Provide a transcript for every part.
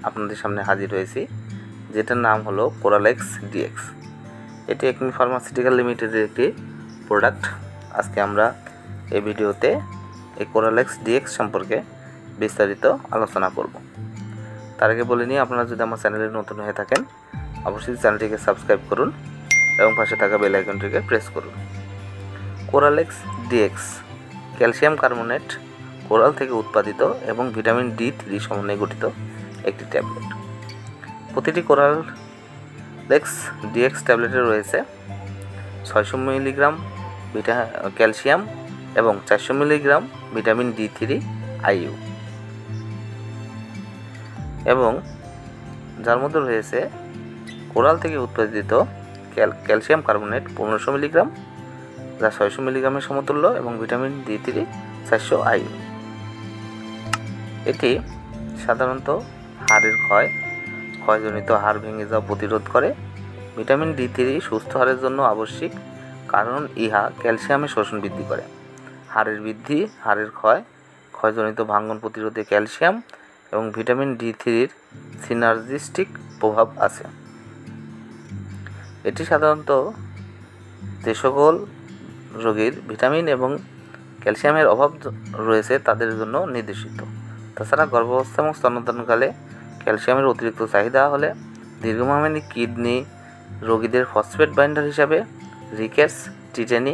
আপনাদের সামনে হাজির হয়েছি, যেটার নাম হলো কোরালেক্স ডিএক্স। এটি একমি ফার্মাসিউটিক্যাল লিমিটেডের একটি প্রোডাক্ট। আজকে আমরা এই ভিডিওতে এই কোরালেক্স ডিএক্স সম্পর্কে বিস্তারিত আলোচনা করব। তার আগে বলে নিই, আপনারা যদি আমার চ্যানেলে নতুন হয়ে থাকেন অবশ্যই চ্যানেলটিকে সাবস্ক্রাইব করুন এবং পাশে থাকা বেল আইকনটিকে প্রেস করুন। কোরালেক্স ডিএক্স ক্যালসিয়াম কার্বনেট কোরাল থেকে উৎপাদিত এবং ভিটামিন D3 সমন্বয়ে গঠিত একটি ট্যাবলেট। প্রতিটি কোরালেক্স ডিএক্স ট্যাবলেটে রয়েছে 600 মিলিগ্রাম ক্যালসিয়াম এবং 400 মিলিগ্রাম ভিটামিন D3 IU, এবং যার মধ্যে রয়েছে কোরাল থেকে উৎপাদিত ক্যালসিয়াম কার্বনেট 1500 মিলিগ্রাম, যা 600 মিলিগ্রামের সমতুল্য, এবং ভিটামিন D3 400 IU। এটি সাধারণত হাড়ের ক্ষয়জনিত হাড় ভেঙে যাওয়া প্রতিরোধ করে। ভিটামিন D3 সুস্থ হাড়ের জন্য আবশ্যিক, কারণ ইহা ক্যালসিয়ামের শোষণ বৃদ্ধি করে। হাড়ের বৃদ্ধি, হাড়ের ক্ষয়জনিত ভাঙ্গন প্রতিরোধে ক্যালসিয়াম এবং ভিটামিন D3-র সিনার্জিস্টিক প্রভাব আছে। এটি সাধারণত যে সকল রোগীর ভিটামিন এবং ক্যালসিয়ামের অভাব রয়েছে তাদের জন্য নির্দেশিত। তাছাড়া গর্ভাবস্থা এবং স্তন্যদানকালে ক্যালসিয়ামের অতিরিক্ত চাহিদা হলে দীর্ঘমেয়াদী কিডনি রোগীদের ফসফেট বাইন্ডার হিসাবে রিকেটস, টিটেনি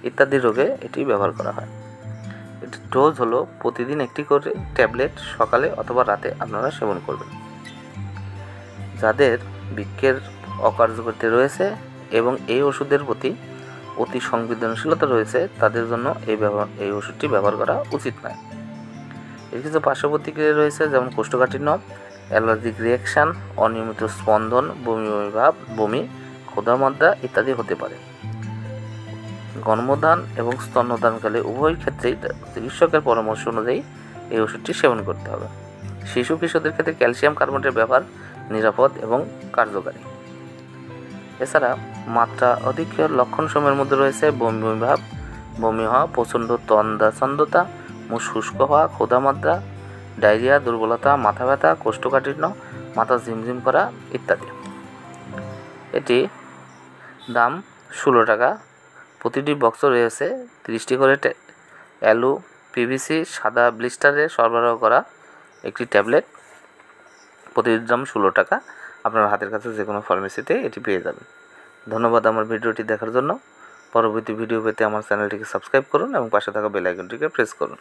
ইত্যাদি রোগে এটি ব্যবহার করা হয়। এটির ডোজ হলো প্রতিদিন একটি করে ট্যাবলেট সকালে অথবা রাতে আপনারা সেবন করবেন। যাদের বৃক্কের অকার্যকারিতা রয়েছে এবং এই ওষুধের প্রতি অতি সংবেদনশীলতা রয়েছে তাদের জন্য এই ওষুধটি ব্যবহার করা উচিত নয়। এর কিছু পার্শ্ব প্রতিক্রিয়া রয়েছে, যেমন কোষ্ঠকাঠিন্য, অ্যালার্জিক রিয়াকশান, অনিয়মিত স্পন্দন, বমি, ক্ষুধামাত্রা ইত্যাদি হতে পারে। গর্ভধারণ এবং স্তন্যদানকালে উভয় ক্ষেত্রেই চিকিৎসকের পরামর্শ অনুযায়ী এই ওষুধটি সেবন করতে হবে। শিশু কিশোরদের ক্ষেত্রে ক্যালসিয়াম কার্বনেটের ব্যবহার নিরাপদ এবং কার্যকারী। এছাড়া মাত্রা অধিক লক্ষণসমূহের মধ্যে রয়েছে বমি হওয়া, প্রচণ্ড তন্দ্রাচ্ছন্দ্যতা, মুখ শুষ্ক হওয়া, ক্ষুধামাত্রা, ডায়রিয়া, দুর্বলতা, মাথা ব্যথা, কোষ্ঠকাঠিন্য, মাথা ঝিমঝিম করা ইত্যাদি। এটি দাম 16 টাকা। প্রতিটি বক্সে রয়েছে 30টি করে অ্যালু PVC সাদা ব্লিস্টারে সরবরাহ করা একটি ট্যাবলেট। প্রতিটির দাম 16 টাকা। আপনার হাতের কাছে যে কোনো ফার্মেসিতে এটি পেয়ে যাবেন। ধন্যবাদ আমার ভিডিওটি দেখার জন্য। পরবর্তী ভিডিও পেতে আমার চ্যানেলটিকে সাবস্ক্রাইব করুন এবং পাশে থাকা বেল আইকনটিকে প্রেস করুন।